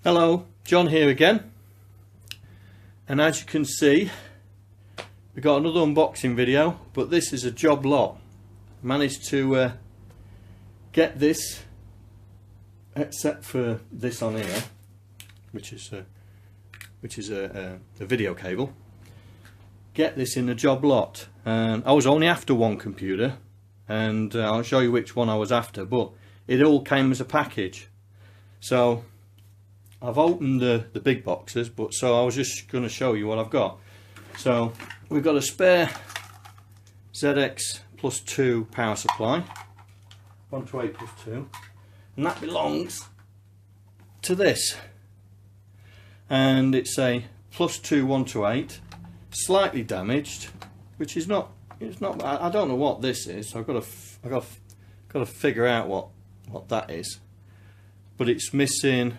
Hello, John here again, and as you can see we've got another unboxing video, but this is a job lot. Managed to get this, except for this on here, which is a video cable, get this in a job lot. I was only after one computer, and I'll show you which one I was after, but it all came as a package. So I've opened the big boxes, but so I was just going to show you what I've got. So we've got a spare ZX plus 2 power supply, 1 to 8 plus 2, and that belongs to this. And it's a plus 2 1 to 8, slightly damaged, which is not. It's not. I don't know what this is. So I've got to figure out what that is. But it's missing.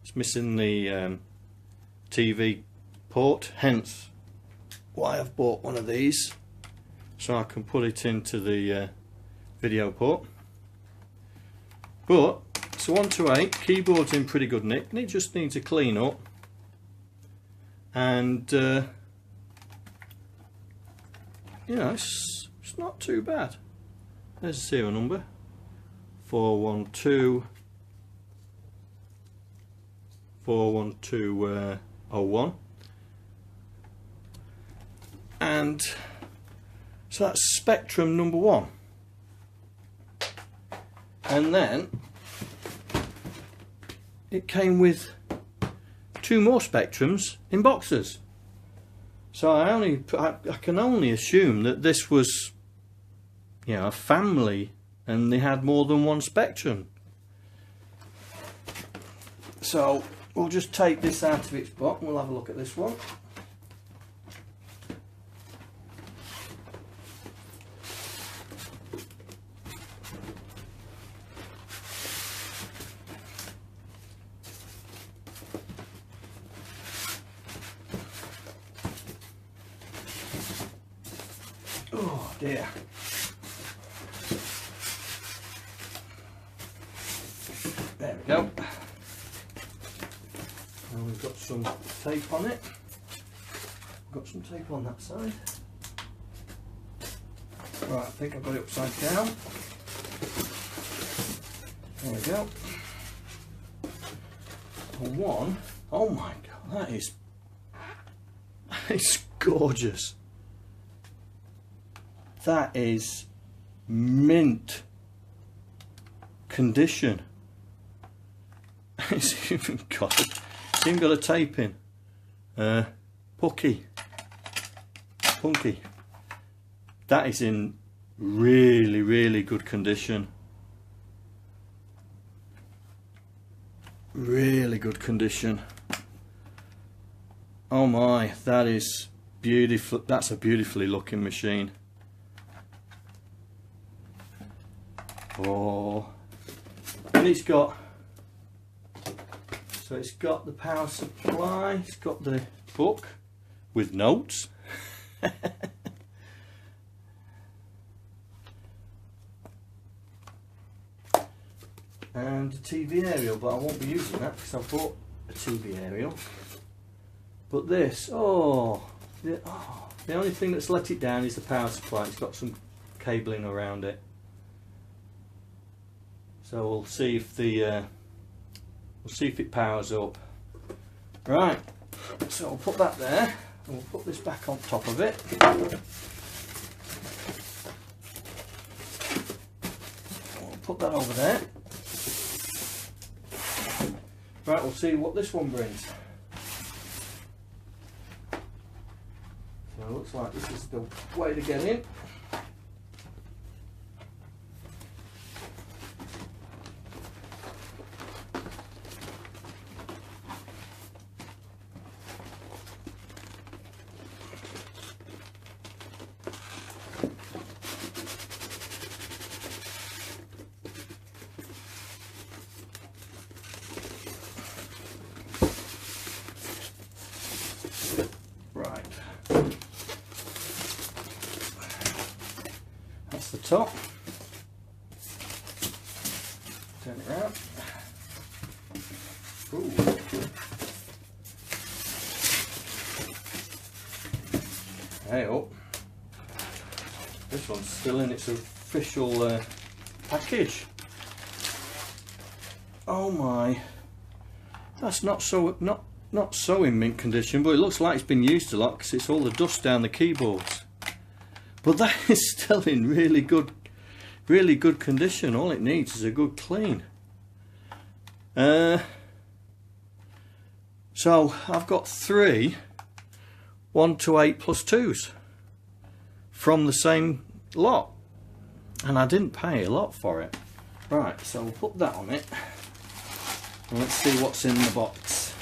It's missing the TV port, hence why I've bought one of these, so I can put it into the video port. But it's a 1 to 8, keyboard's in pretty good nick, and it just needs a clean up. And you know, it's not too bad. There's a serial number, 41201, and so that's Spectrum number 1. And then it came with 2 more Spectrums in boxes. So I can only assume that this was, you know, a family and they had more than one Spectrum. So we'll just take this out of its box and we'll have a look at this one. Oh dear. There we go. And we've got some tape on it. Got some tape on that side. Right, I think I've got it upside down. There we go. And one, oh my god, that is gorgeous. That is mint condition. It's even got a tape in. Punky. That is in really good condition. Really good condition. Oh my, that is beautiful. That's a beautifully looking machine. Oh, and it's got the power supply, it's got the book with notes. And a TV aerial, but I won't be using that because I've bought a TV aerial. But this, the only thing that's let it down is the power supply. It's got some cabling around it. So we'll see if it powers up. Right, so we'll put that there, and we'll put this back on top of it. We'll put that over there. Right, we'll see what this one brings. So it looks like this is the way to get in. That's the top. Turn it around. Ooh. Hey up. This one's still in its official package. Oh my. That's not so in mint condition, but it looks like it's been used a lot because it's all the dust down the keyboards. But that is still in really good condition. All it needs is a good clean. So I've got 3 128+2s from the same lot, and I didn't pay a lot for it. Right, so we'll put that on it, and let's see what's in the box.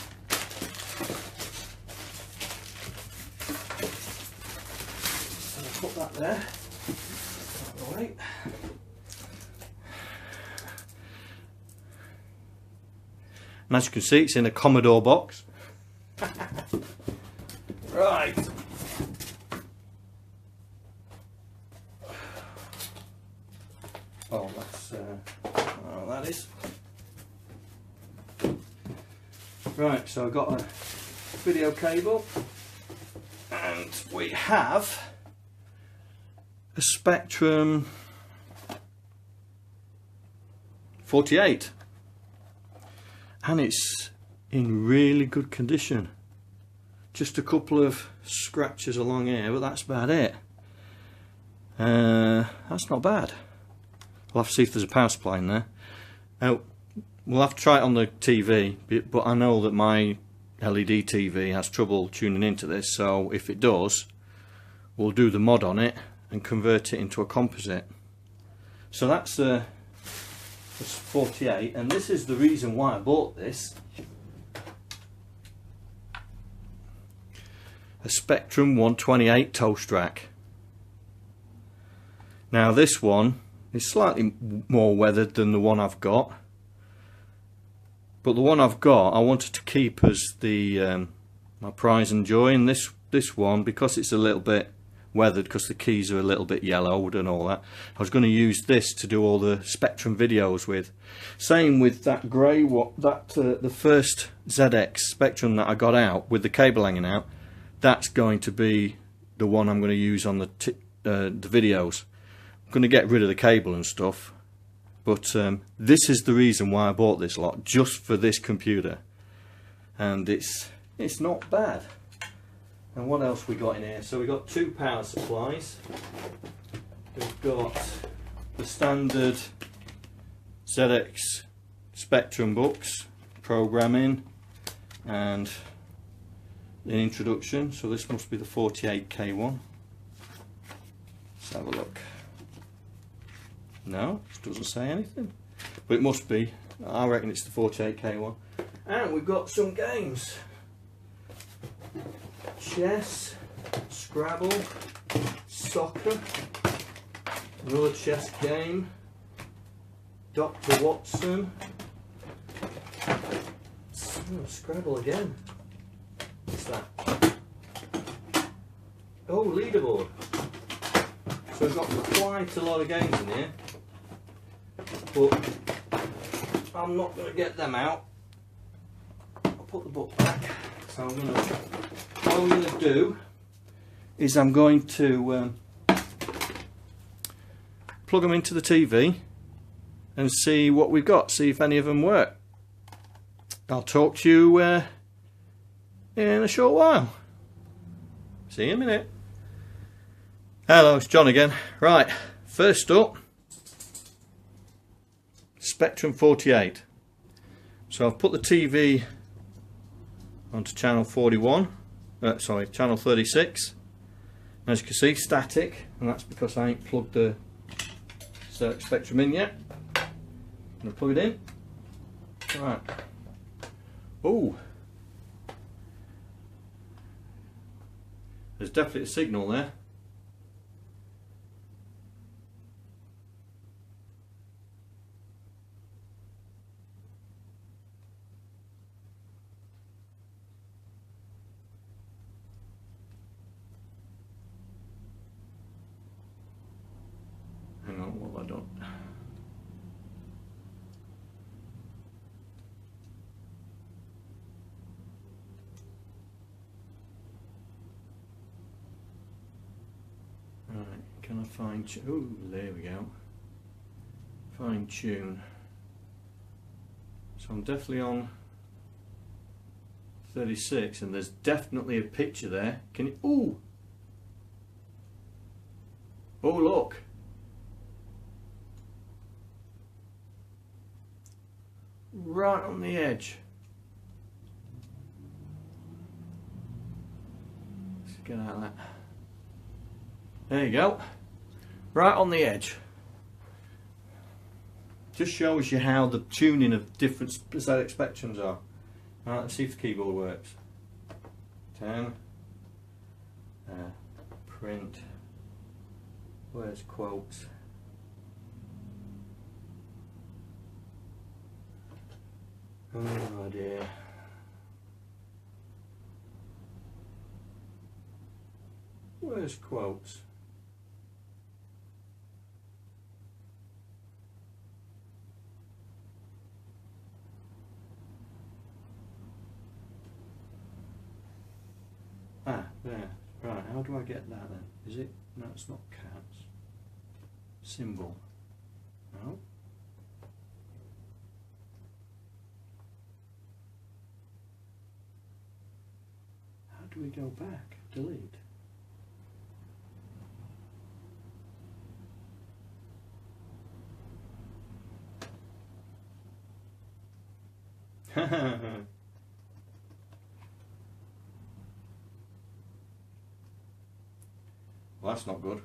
So I'll put that there, out of the way. And as you can see, it's in a Commodore box. Right. Oh, that's oh, that is. Right, so I've got a video cable, and we have a Spectrum 48. And it's in really good condition. Just a couple of scratches along here, but that's about it. That's not bad. We'll have to see if there's a power supply in there. We'll have to try it on the TV, but I know that my LED TV has trouble tuning into this, so if it does, we'll do the mod on it and convert it into a composite. So that's 48, and this is the reason why I bought this. A Spectrum 128 toast rack. Now this one is slightly more weathered than the one I've got, but the one I've got I wanted to keep as the my prize and joy, and this one, because it's a little bit weathered, because the keys are a little bit yellowed and all that, I was going to use this to do all the Spectrum videos with. Same with that grey one, the first ZX Spectrum that I got out with the cable hanging out. That's going to be the one I'm going to use on the videos. I'm going to get rid of the cable and stuff, but this is the reason why I bought this lot, just for this computer, and it's not bad. And what else we got in here? So we got 2 power supplies. We've got the standard ZX Spectrum books, programming, and an introduction. So this must be the 48K one. Let's have a look. No, it doesn't say anything, but it must be. I reckon it's the 48K one. And we've got some games. Chess, Scrabble, soccer, another chess game, Dr. Watson, Scrabble again. What's that? Oh, leaderboard. So we've got quite a lot of games in here, but I'm not going to get them out. I'll put the book back. So what I'm going to do is I'm going to plug them into the TV and see what we've got, see if any of them work. I'll talk to you in a short while. See you in a minute. Hello, it's John again. Right, first up, Spectrum 48. So I've put the TV onto channel 41, sorry, channel 36. As you can see, static, and that's because I ain't plugged the Spectrum in yet. I'm going to plug it in. Right. Oh, there's definitely a signal there. Hang on, what have I done? trying to fine tune. Oh, there we go. Fine tune. So I'm definitely on 36, and there's definitely a picture there. Can you? Ooh! Oh, look! Right on the edge. Let's get out of that. There you go. Right on the edge. Just shows you how the tuning of different ZX spectrums are. Right, let's see if the keyboard works. 10. Print. Where's quotes? Oh dear. Where's quotes? Ah, there. Right, how do I get that then? Is it? No, it's not cats. Symbol. No. How do we go back? Delete. Well, that's not good.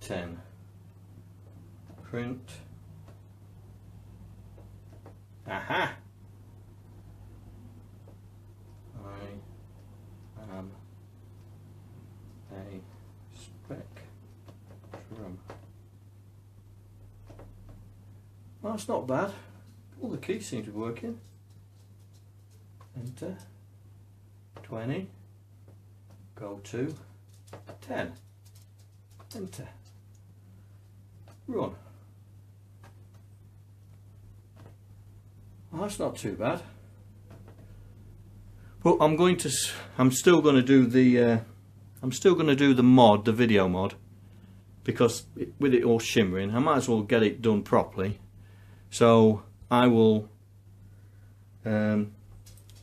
10. Print. Aha! I am a spectrum. Well, that's not bad. All the keys seem to be working. Enter. 20. Go to 10. Enter. Run. Well, that's not too bad. But I'm still going to do the mod, the video mod, because with it all shimmering, I might as well get it done properly. So I will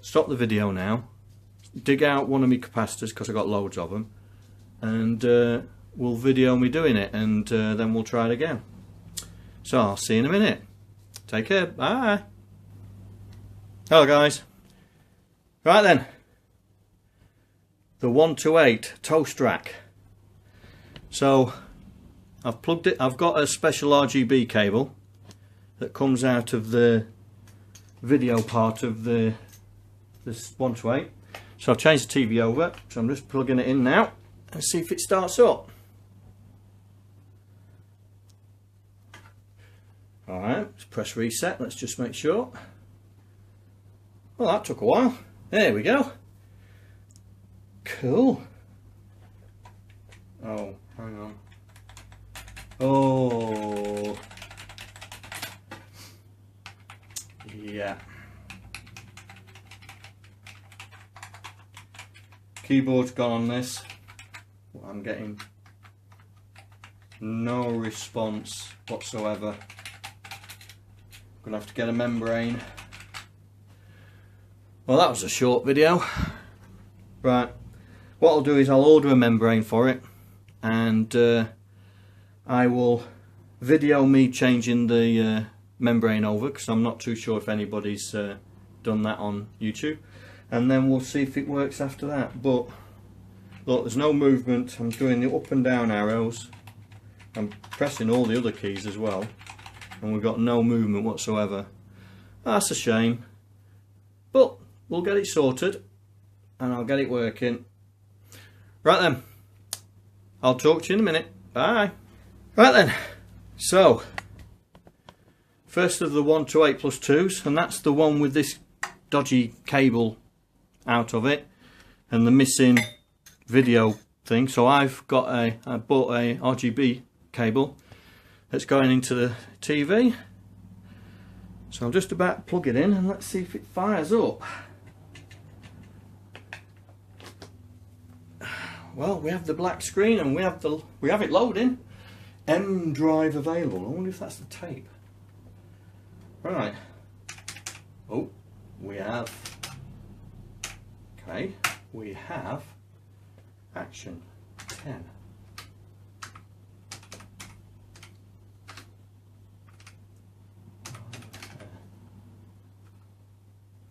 stop the video now, dig out one of my capacitors because I got loads of them, and we'll video me doing it, and then we'll try it again. So I'll see you in a minute. Take care. Bye. Hello guys. Right then, the 128 toast rack. So I've plugged it. I've got a special RGB cable that comes out of the video part of this 128. So I've changed the TV over, so I'm just plugging it in now and see if it starts up. Alright, let's press reset, let's just make sure. Well, that took a while. There we go. Cool. Oh, hang on. Oh. Yeah. Keyboard's gone on this. I'm getting no response whatsoever. Gonna have to get a membrane. Well, that was a short video. Right, what I'll do is I'll order a membrane for it, and I will video me changing the membrane over, because I'm not too sure if anybody's done that on YouTube, and then we'll see if it works after that. But look, there's no movement. I'm doing the up and down arrows, I'm pressing all the other keys as well, and we've got no movement whatsoever. That's a shame, but we'll get it sorted and I'll get it working. Right then, I'll talk to you in a minute. Bye. Right then, so first of the 128 plus 2s, and that's the one with this dodgy cable out of it and the missing video thing. So I bought a RGB cable that's going into the TV. So I'm just about to plug it in and let's see if it fires up. well, we have the black screen and we have it loading. M drive available. I wonder if that's the tape. Right. Oh, we have. Okay, we have action 10.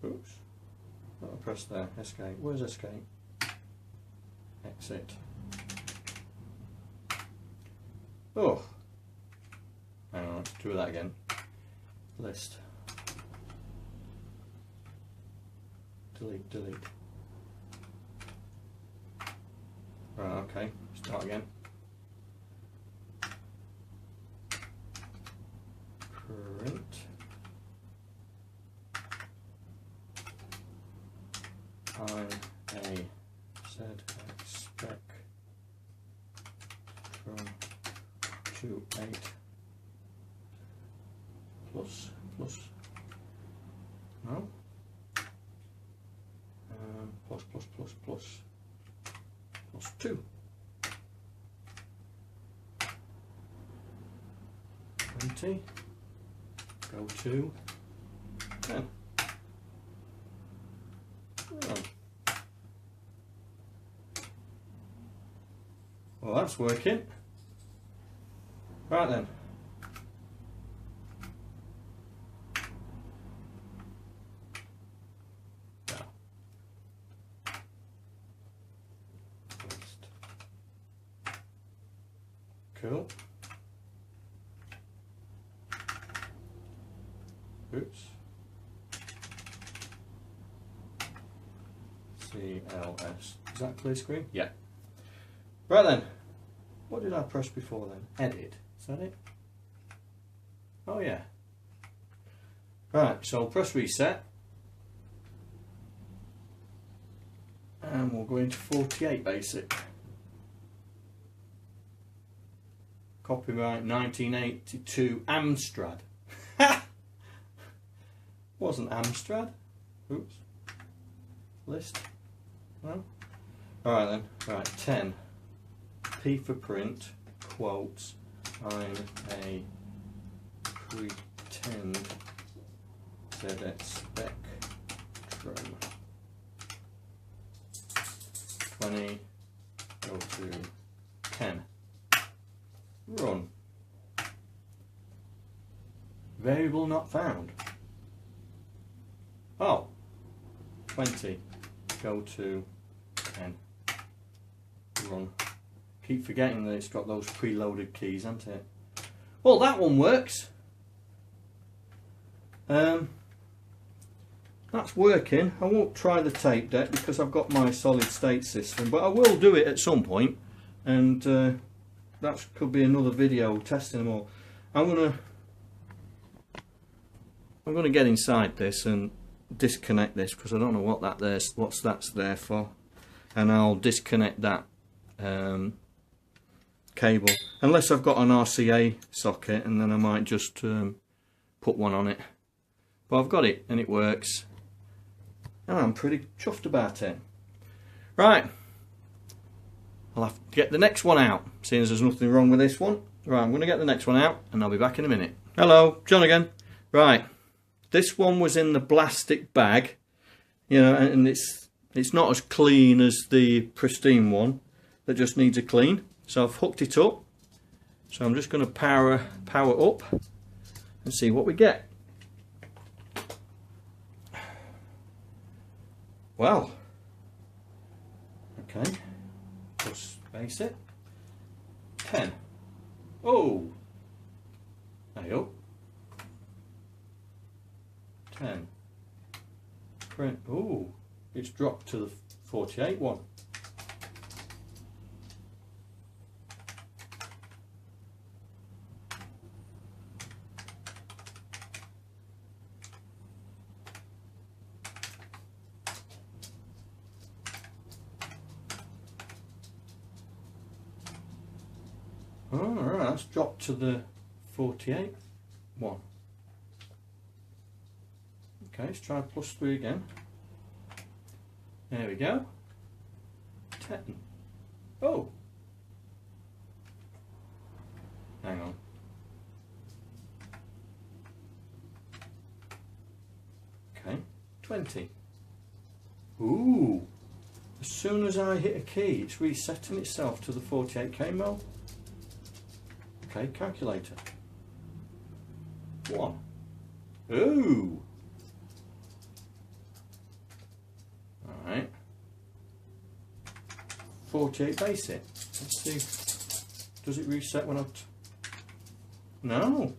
Oops. I'll press there. Escape. Where's escape? Exit. Oh. Hang on, let's do that again. List. Delete, delete. Right, okay. Start again. Print. spec from 2.8 plus no plus 2 20 go to 10. Well, that's working. Right then. Cool. Oops. CLS. Is that clear screen? Yeah. Right then. What did I press before then? Edit. Is that it? Oh yeah. Right, so press reset. And we'll go into 48 basic. Copyright 1982 Amstrad. Wasn't Amstrad. Oops. List. No. Alright then. Right, 10. P for print. Quotes. I'm a pretend ZX Spectrum. 20. Go to 10. Run. Variable not found. Oh, 20. Go to 10. Run. Keep forgetting that it's got those preloaded keys, hasn't it? Well, that one works. That's working. I won't try the tape deck because I've got my solid state system, but I will do it at some point, and that could be another video testing them all. I'm gonna get inside this and disconnect this because I don't know what that's there for, and I'll disconnect that cable unless I've got an RCA socket, and then I might just put one on it. But I've got it and it works, and I'm pretty chuffed about it. Right. I'll have to get the next one out, seeing as there's nothing wrong with this one. Right, I'm going to get the next one out and I'll be back in a minute. Hello, John again. Right, this one was in the plastic bag, you know, and it's not as clean as the pristine one that just needs a clean. So I've hooked it up. So I'm just going to power up and see what we get. Well, okay. Plus basic 10. Oh, there you go. 10. Print. Oh, it's dropped to the 48 one. Alright, that's dropped to the 48 one. Okay, let's try +3 again. There we go. 10. Oh, hang on. Okay, 20. Ooh, as soon as I hit a key, it's resetting itself to the 48k mode. Okay, calculator. 1. Ooh. Alright. 48 basic. Let's see. Does it reset when I... No.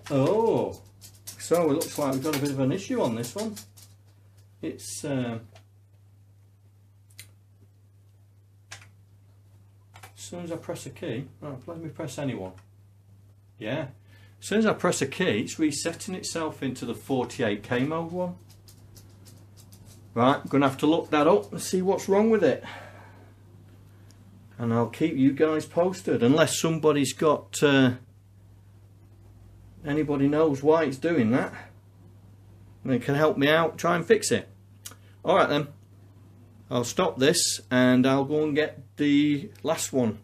Oh. So it looks like we've got a bit of an issue on this one. It's... as soon as I press a key... Right, let me press anyone. Yeah. As soon as I press a key, it's resetting itself into the 48k mode one. Right, I'm going to have to look that up and see what's wrong with it. And I'll keep you guys posted, unless somebody's got... anybody knows why it's doing that. They can help me out, try and fix it. Alright then, I'll stop this and I'll go and get the last one.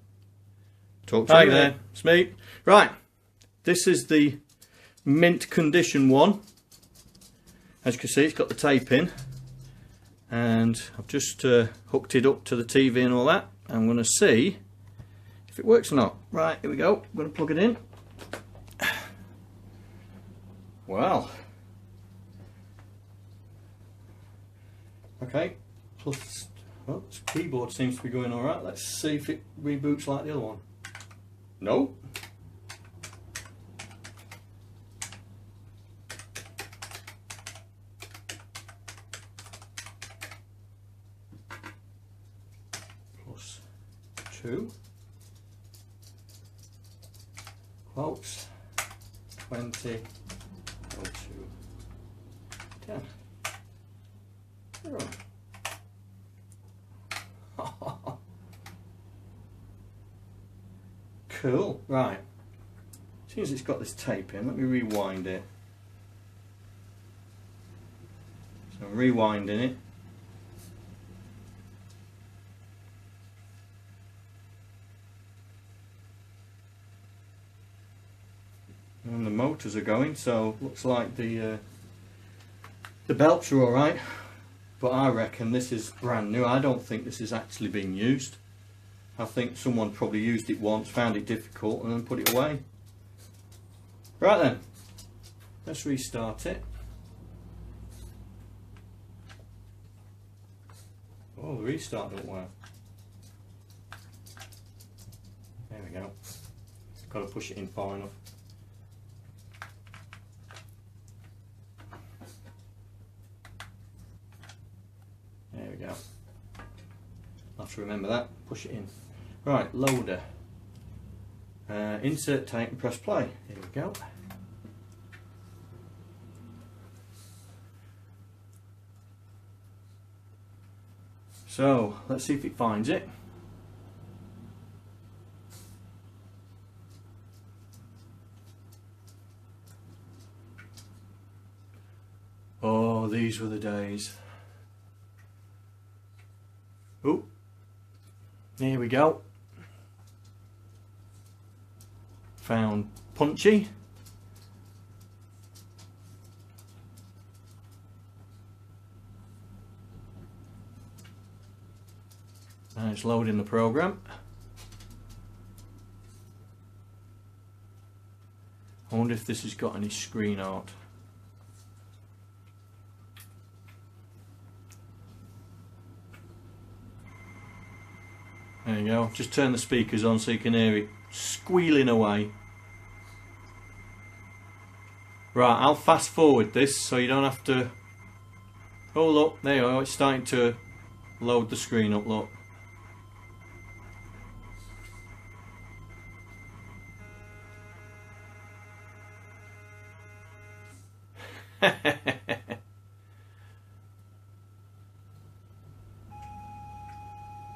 Talk to you there, it's me. Right. This is the mint condition one. As you can see, it's got the tape in, and I've just hooked it up to the TV and all that. I'm going to see if it works or not. Right, here we go. I'm going to plug it in. Well, okay. Plus, well, this keyboard seems to be going all right. Let's see if it reboots like the other one. No. Plus 2 quotes 20 go to 10. Oh. Cool. Right. As soon as it's got this tape in, let me rewind it. So I'm rewinding it. And the motors are going, so looks like the belts are alright, but I reckon this is brand new. I don't think this is actually being used. I think someone probably used it once, found it difficult, and then put it away. Right then, let's restart it. Oh, the restart don't work. There we go. Got to push it in far enough. There we go. I'll have to remember that. Push it in. Right, loader. Insert tape and press play. Here we go. So, let's see if it finds it. Oh, these were the days. Oh, here we go. Found punchy. And it's loading the program. I wonder if this has got any screen art. There you go. Just turn the speakers on so you can hear it squealing away. Right, I'll fast forward this so you don't have to... Oh look, there you go, it's starting to load the screen up, look.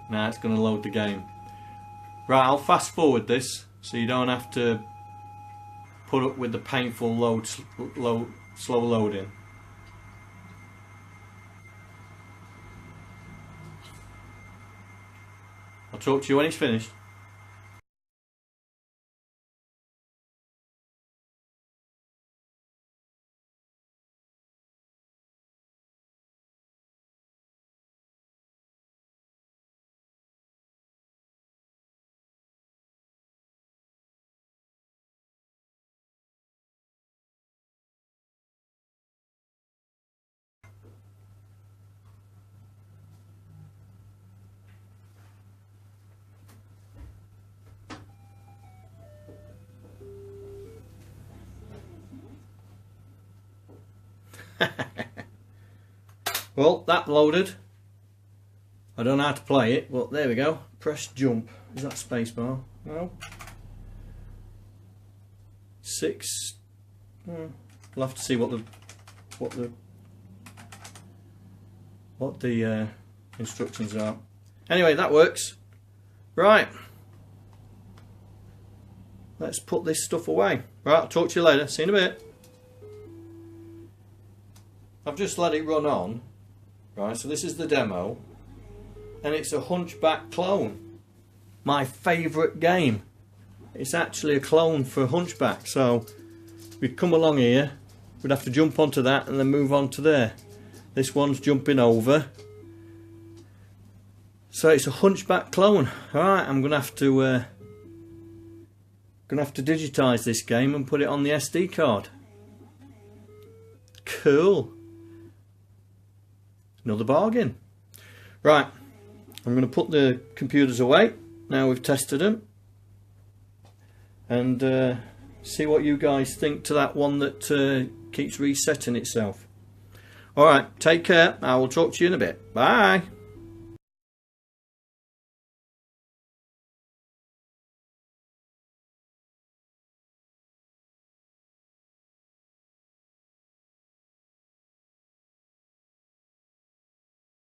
Now it's going to load the game. Right, I'll fast forward this so you don't have to put up with the painful slow loading. talk to you when it's finished. Well, that loaded. I don't know how to play it, but there we go. Press jump. Is that spacebar? No. 6. We'll have to see what the instructions are. Anyway, that works. Right. Let's put this stuff away. Right, I'll talk to you later. See you in a bit. I've just let it run on. Right, so this is the demo. And it's a Hunchback clone. My favourite game. It's actually a clone for Hunchback. So we'd come along here. We'd have to jump onto that and then move on to there. This one's jumping over. So it's a Hunchback clone. Alright, I'm gonna have to digitise this game and put it on the SD card. Cool. Another bargain. Right, I'm going to put the computers away now we've tested them and see what you guys think to that one that keeps resetting itself. Alright, take care. I will talk to you in a bit. Bye.